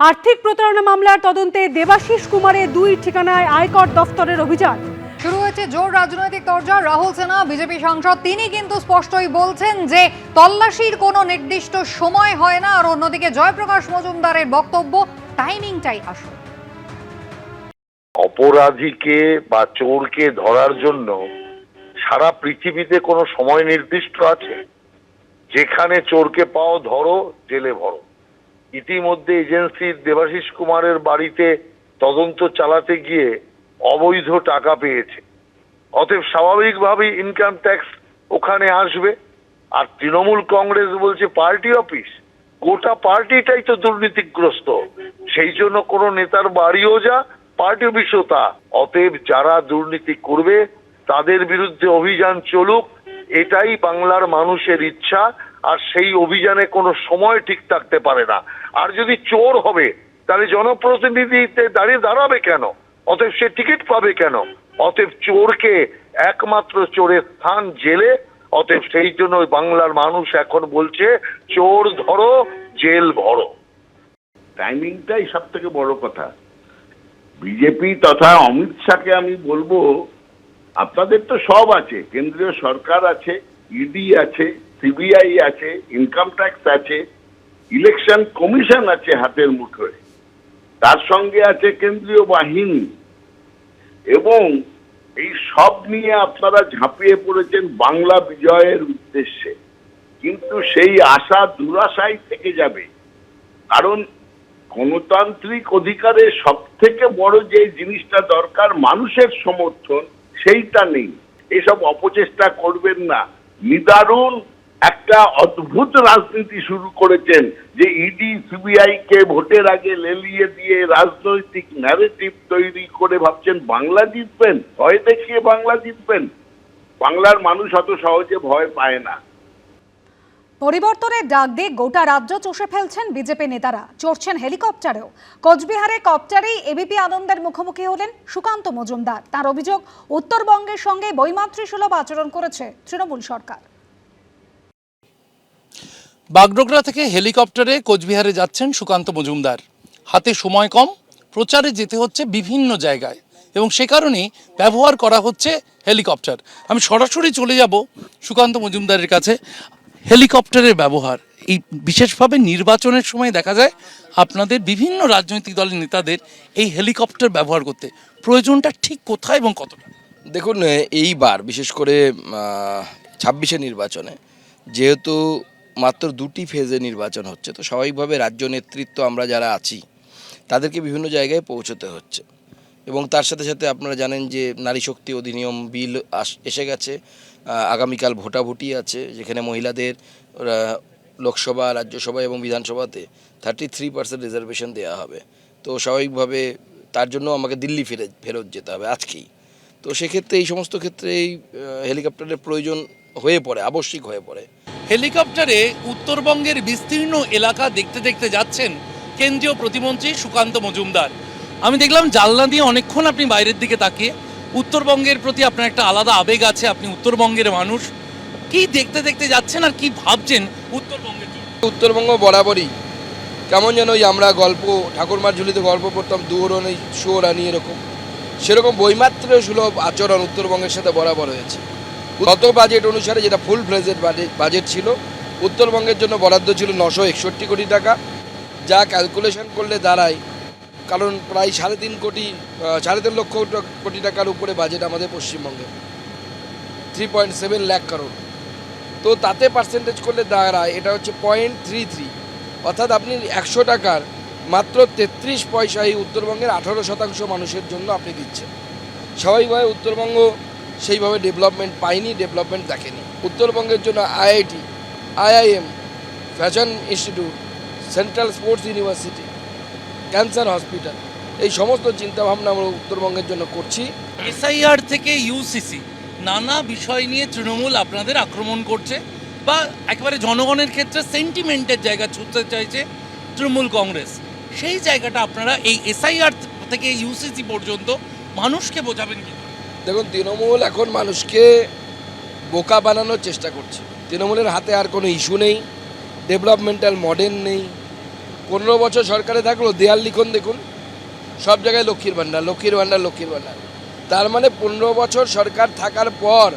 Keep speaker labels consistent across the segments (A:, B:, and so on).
A: আর্থিক প্রতারণা মামলার তদন্তে দেবাশিস কুমারের 2 ঠিকানায় আয়কর দফতরের অভিযান
B: শুরু হয়েছে জোর রাজনৈতিক তরজা। রাহুল সিনহা বিজেপি সাংসদ তিনি কিন্তু স্পষ্টই বলছেন যে তল্লাশির কোনো নির্দিষ্ট সময় হয় না, আর অন্যদিকে জয়প্রকাশ মজুমদারের বক্তব্য টাইমিংটাই আসল।
C: অপরাধীকে বা চোরকে ধরার জন্য সারা পৃথিবীতে কোনো সময় নির্দিষ্ট আছে? যেখানে চোরকে পাও ধরো, জেলে ভরো। ইতিমধ্যে এজেন্সির দেবাশিস কুমারের বাড়িতে তদন্ত চালাতে গিয়ে অবৈধ টাকা পেয়েছে, অতএব স্বাভাবিকভাবেই ইনকাম ট্যাক্স ওখানে আসবে। আর তৃণমূল কংগ্রেস বলছে পার্টি অফিস, গোটা পার্টিটাই তো দুর্নীতিগ্রস্ত, সেই জন্য কোনো নেতার বাড়িও যা, পার্টি অফিসও তা। অতএব যারা দুর্নীতি করবে তাদের বিরুদ্ধে অভিযান চলুক, এটাই বাংলার মানুষের ইচ্ছা। আর সেই অভিযানে কোনো সময় ঠিক থাকতে পারে না। আর যদি চোর হবে তাহলে জনপ্রতিনিধিতে দাঁড়াবে কেন? অতএব সে টিকিট পাবে কেন? অতএব চোরকে একমাত্র চোরের স্থান জেলে। অতএব সেই জন্য বাংলার মানুষ এখন বলছে চোর ধরো, জেল ভরো।
D: টাইমিংটাই সব থেকে বড় কথা। বিজেপি তথা অমিত শাহকে আমি বলবো, আপনাদের তো সব আছে, কেন্দ্রীয় সরকার আছে, ইডি আছে, সিবিআই আছে, ইনকাম ট্যাক্স আছে, ইলেকশন কমিশন আছে হাতের মুঠোয়, তার সঙ্গে আছে কেন্দ্রীয় বাহিনী, এবং এই সব নিয়ে আপনারা ঝাঁপিয়ে পড়েছেন বাংলা বিজয়ের উদ্দেশ্যে। কিন্তু সেই আশা দুরাশাই থেকে যাবে, কারণ গণতান্ত্রিক অধিকারের সব থেকে বড় যে জিনিসটা দরকার, মানুষের সমর্থন, সেইটা নেই। এসব অপচেষ্টা করবেন না। নিদারুণ একটা অদ্ভুত রাজনীতি শুরু করেছেন, যে ইডি সিবিআই কে ভোটের আগে লেলিয়ে দিয়ে রাজনৈতিক ন্যারেটিভ তৈরি করে ভাবছেন বাংলা জিতবেন, ভয় দেখিয়ে বাংলা জিতবেন। বাংলার মানুষ অত সহজে ভয় পায় না।
E: পরিবর্তনের ডাক দিয়ে গোটা রাজ্য চষে ফেলছেন বিজেপি নেতারা, চড়ছেন হেলিকপ্টারেও। কোচবিহারে কপ্টারেই এবিপি আনন্দের মুখোমুখি হলেন সুকান্ত মজুমদার। তার অভিযোগ, উত্তরবঙ্গের সঙ্গে বৈমাতৃসুলভ আচরণ করেছে তৃণমূল সরকার।
F: বাগডোগরা থেকে হেলিকপ্টারে কোচবিহারে যাচ্ছেন সুকান্ত মজুমদার। হাতে সময় কম, প্রচারে যেতে হচ্ছে বিভিন্ন জায়গায়, এবং সে কারণেই ব্যবহার করা হচ্ছে হেলিকপ্টার। আমি সরাসরি চলে যাব সুকান্ত মজুমদারের কাছে। হেলিকপ্টারের ব্যবহার এই বিশেষভাবে নির্বাচনের সময় দেখা যায় আপনাদের বিভিন্ন রাজনৈতিক দলের নেতাদের এই হেলিকপ্টার ব্যবহার করতে, প্রয়োজনটা ঠিক কোথায় এবং কতটা?
G: দেখুন, এইবার বিশেষ করে 26-এ নির্বাচনে যেহেতু মাত্র 2টি ফেজে নির্বাচন হচ্ছে, তো স্বাভাবিকভাবে রাজ্য নেতৃত্ব আমরা যারা আছি তাদেরকে বিভিন্ন জায়গায় পৌঁছতে হচ্ছে। এবং তার সাথে সাথে আপনারা জানেন যে নারী শক্তি অধিনিয়ম বিল এসে গেছে। আগামীকাল ভোটাভুটি আছে, যেখানে মহিলাদের লোকসভা, রাজ্যসভা এবং বিধানসভাতে 33% রিজার্ভেশন দেওয়া হবে। তো স্বাভাবিকভাবে তার জন্য আমাকে দিল্লি ফেরত যেতে হবে আজকেই। তো সেক্ষেত্রে এই সমস্ত ক্ষেত্রে এই হেলিকপ্টারের প্রয়োজন হয়ে পড়ে, আবশ্যিক হয়ে পড়ে।
F: হেলিকপ্টারে উত্তরবঙ্গের বিস্তীর্ণ এলাকা দেখতে দেখতে যাচ্ছেন কেন্দ্রীয় প্রতিমন্ত্রী সুকান্ত মজুমদার। আমি দেখলাম জানলা দিয়ে অনেকক্ষণ আপনি বাইরের দিকে তাকিয়ে, উত্তরবঙ্গের প্রতি আপনার একটা আলাদা আবেগ আছে, আপনি উত্তরবঙ্গের মানুষ। কি দেখতে দেখতে যাচ্ছেন আর কি ভাবছেন উত্তরবঙ্গের জন্য?
G: উত্তরবঙ্গ বরাবরই কেমন যেন ওই আমরা গল্প, ঠাকুরমার ঝুলিতে গল্প পড়তাম, দুয়োরণে সুয়োরানি, এরকম সেরকম বৈমাত্র্য সুলভ আচরণ উত্তরবঙ্গের সাথে বরাবর হয়েছে। গত বাজেট অনুসারে, যেটা ফুল ফ্লেজেড বাজেট ছিল, উত্তরবঙ্গের জন্য বরাদ্দ ছিল 961 কোটি টাকা, যা ক্যালকুলেশন করলে দাঁড়ায়, কারণ প্রায় 3.5 লক্ষ কোটি টাকার উপরে বাজেট আমাদের পশ্চিমবঙ্গে, 3.7 লাখ করোড়। তো তাতে পার্সেন্টেজ করলে দাঁড়ায় এটা হচ্ছে 0.33, অর্থাৎ আপনি 100 টাকার মাত্র 33 পয়সায় উত্তরবঙ্গের 18% মানুষের জন্য আপনি দিচ্ছেন। স্বাভাবিকভাবে উত্তরবঙ্গ সেইভাবে ডেভেলপমেন্ট পায়নি, ডেভেলপমেন্ট দেখেনি। উত্তরবঙ্গের জন্য IIT, IIM, fashion institute, central sports university, cancer hospital, এই সমস্ত চিন্তাভাবনা আমরা উত্তরবঙ্গের জন্য করছি।
F: এসআইআর থেকে ইউসিসি নানা বিষয় নিয়ে তৃণমূল আপনাদের আক্রমণ করছে, বা একেবারে জনগণের ক্ষেত্রে সেন্টিমেন্টের জায়গা ছুঁতে চাইছে তৃণমূল কংগ্রেস। সেই জায়গাটা আপনারা এই এসআইআর থেকে ইউসিসি পর্যন্ত মানুষকে বোঝাবেন কি?
G: দেখুন, তৃণমূল এখন মানুষকে বোকা বানানোর চেষ্টা করছে। তৃণমূলের হাতে আর কোনো ইস্যু নেই, ডেভেলপমেন্টাল মডেল নেই, 15 বছর সরকারে থাকলো, দেয়াল লিখন দেখুন, সব জায়গায় লক্ষ্মীর ভাণ্ডার, লক্ষ্মীর ভাণ্ডার, লক্ষ্মীর ভাণ্ডার। তার মানে 15 বছর সরকার থাকার পর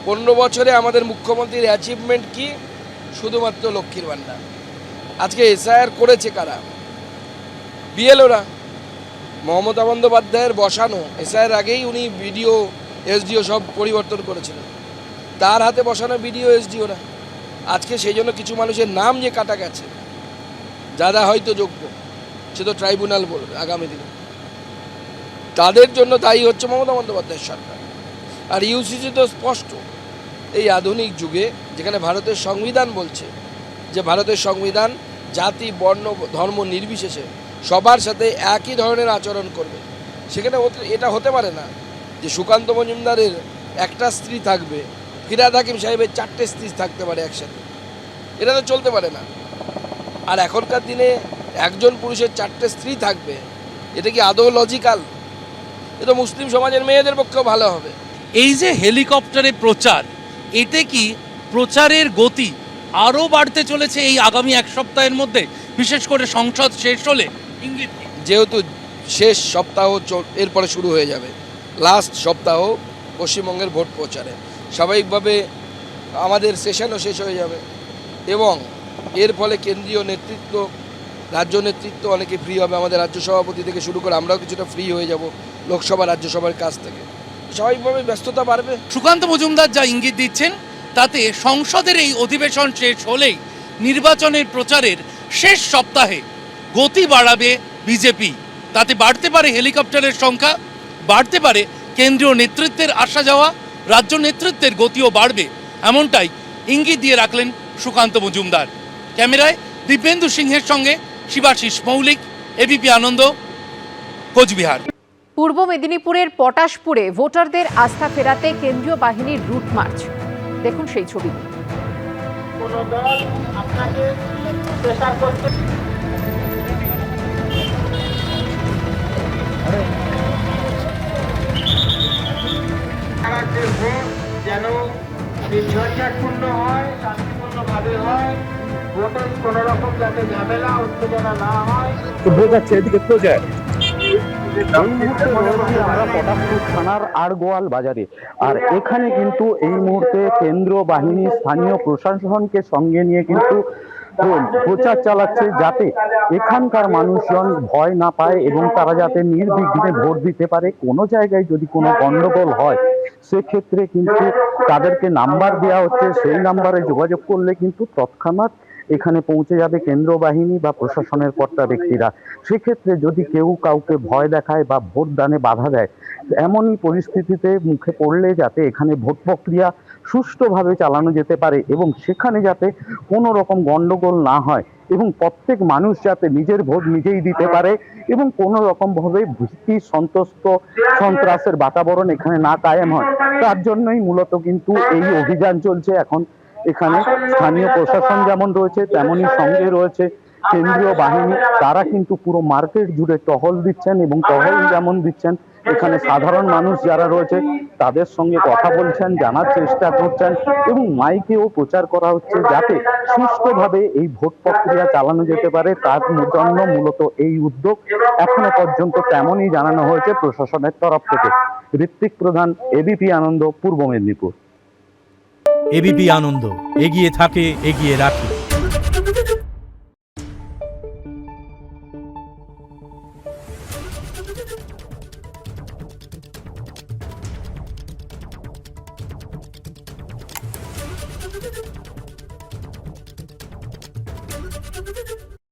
G: 15 বছরে আমাদের মুখ্যমন্ত্রীর অ্যাচিভমেন্ট কি? শুধুমাত্র লক্ষ্মীর ভাণ্ডার। আজকে এসআইআর করেছে কারা? বিএলওরা। মমতা বন্দ্যোপাধ্যায়ের বসানো এসআইআর আগেই উনি বিডিও এসডিও সব পরিবর্তন করেছিলেন, তার হাতে বসানো বিডিও এসডিওরা। আজকে সেই জন্য কিছু মানুষের নাম যে কাটা গেছে, যারা হয়তো যোগ্য, সে তো ট্রাইব্যুনাল বলবে আগামী দিনে, তাদের জন্য দায়ী হচ্ছে মমতা বন্দ্যোপাধ্যায়ের সরকার। আর ইউসিসি তো স্পষ্ট, এই আধুনিক যুগে যেখানে ভারতের সংবিধান বলছে যে ভারতের সংবিধান জাতি, বর্ণ, ধর্ম নির্বিশেষে সবার সাথে একই ধরনের আচরণ করবে, সেখানে এটা হতে পারে না যে সুকান্ত মজুমদারের একটা স্ত্রী থাকবে, ফিরহাদ হাকিম সাহেবের 4টে স্ত্রী থাকতে পারে একসাথে। এটা তো চলতে পারে না। আর এখনকার দিনে একজন পুরুষের 4টে স্ত্রী থাকবে, এটা কি আদৌ লজিক্যাল? এ তো মুসলিম সমাজের মেয়েদের পক্ষেও ভালো হবে।
F: এই যে হেলিকপ্টারে প্রচার, এতে কি প্রচারের গতি আরও বাড়তে চলেছে এই আগামী এক সপ্তাহের মধ্যে, বিশেষ করে সংসদ শেষ হলে? ইঙ্গিত কি?
G: যেহেতু শেষ সপ্তাহ এরপরে শুরু হয়ে যাবে, লাস্ট সপ্তাহ পশ্চিমবঙ্গের ভোট প্রচারে, স্বাভাবিকভাবে আমাদের সেশনও শেষ হয়ে যাবে এবং এর ফলে কেন্দ্রীয় নেতৃত্ব, রাজ্য নেতৃত্ব অনেকে ফ্রি হবে। আমাদের রাজ্য সভাপতি থেকে শুরু করে আমরাও কিছুটা ফ্রি হয়ে যাব লোকসভা রাজ্যসভার কাছ থেকে, স্বাভাবিকভাবে ব্যস্ততা বাড়বে।
F: সুকান্ত মজুমদার যা ইঙ্গিত দিচ্ছেন তাতে সংসদের এই অধিবেশন শেষ হলেই নির্বাচনের প্রচারের শেষ সপ্তাহে গতি বাড়াবে বিজেপি। তাতে বাড়তে পারে হেলিকপ্টারের সংখ্যা, বাড়তে পারে কেন্দ্রীয় নেতৃত্বের আসা যাওয়া, রাজ্য নেতৃত্বের গতিও বাড়বে, এমনটাই ইঙ্গিত দিয়ে রাখলেন সুকান্ত মজুমদার। ক্যামেরায় দিব্যেন্দু সিংহের সঙ্গে শিবাশিস মৌলিক, এবিপি আনন্দ, কোচবিহার।
H: পূর্ব মেদিনীপুরের পটাশপুরে ভোটারদের আস্থা ফেরাতে কেন্দ্রীয় বাহিনীর রুট মার্চ, দেখুন সেই ছবি।
I: কোনো দল আপনাকে প্রেসার করতে ভোট যেন নির্ঝঞ্ঝাটপূর্ণ হয়, শান্তিপূর্ণভাবে হয়, ভোটে কোনো রকম যাতে ঝামেলা উত্তেজনা না হয়।
J: তো বোঝাচ্ছে এদিকে প্রচার। এই মুহূর্তে রয়েছি আমরা পটাশপুর থানার আড়গোয়াল বাজারে, আর এখানে কিন্তু এই মুহূর্তে কেন্দ্র বাহিনী স্থানীয় প্রশাসনকে সঙ্গে নিয়ে কিন্তু প্রচার চালাচ্ছে, যাতে এখানকার মানুষজন ভয় না পায় এবং তারা যাতে নির্বিঘ্নে ভোট দিতে পারে। কোনো জায়গায় যদি কোনো গন্ডগোল হয় সেক্ষেত্রে কিন্তু তাদেরকে নাম্বার দেওয়া হচ্ছে, সেই নাম্বারে যোগাযোগ করলে কিন্তু তৎক্ষণাৎ এখানে পৌঁছে যাবে কেন্দ্র বাহিনী বা প্রশাসনের কর্তা ব্যক্তিরা। সেক্ষেত্রে যদি কেউ কাউকে ভয় দেখায় বা ভোট দানে বাধা দেয়, এমনই পরিস্থিতিতে মুখে পড়লে যাতে এখানে ভোট প্রক্রিয়া সুষ্ঠুভাবে চালানো যেতে পারে এবং সেখানে যাতে কোনো রকম গন্ডগোল না হয় এবং প্রত্যেক মানুষ যাতে নিজের ভোট নিজেই দিতে পারে এবং কোনো রকমভাবে ভীতি সন্ত্রাসের বাতাবরণ এখানে না কায়েম হয়, তার জন্যই মূলত কিন্তু এই অভিযান চলছে এখন। এখানে স্থানীয় প্রশাসন যেমন রয়েছে তেমনই সঙ্গে রয়েছে কেন্দ্রীয় বাহিনী, তারা কিন্তু পুরো মার্কেট জুড়ে টহল দিচ্ছেন এবং টহল যেমন দিচ্ছেন এখানে সাধারণ মানুষ যারা রয়েছে তাদের সঙ্গে কথা বলছেন, জানার চেষ্টা করছেন এবং মাইকেও প্রচার করা হচ্ছে যাতে সুষ্ঠুভাবে এই ভোট প্রক্রিয়া চালানো যেতে পারে। তার জন্য মূলত এই উদ্যোগ এখনো পর্যন্ত তেমনই জানানো হয়েছে প্রশাসনের তরফ থেকে। ঋত্বিক প্রধান, এবিপি আনন্দ, পূর্ব মেদিনীপুর।
K: এবিপি আনন্দ, এগিয়ে থাকে, এগিয়ে রাখে।
L: Thank you.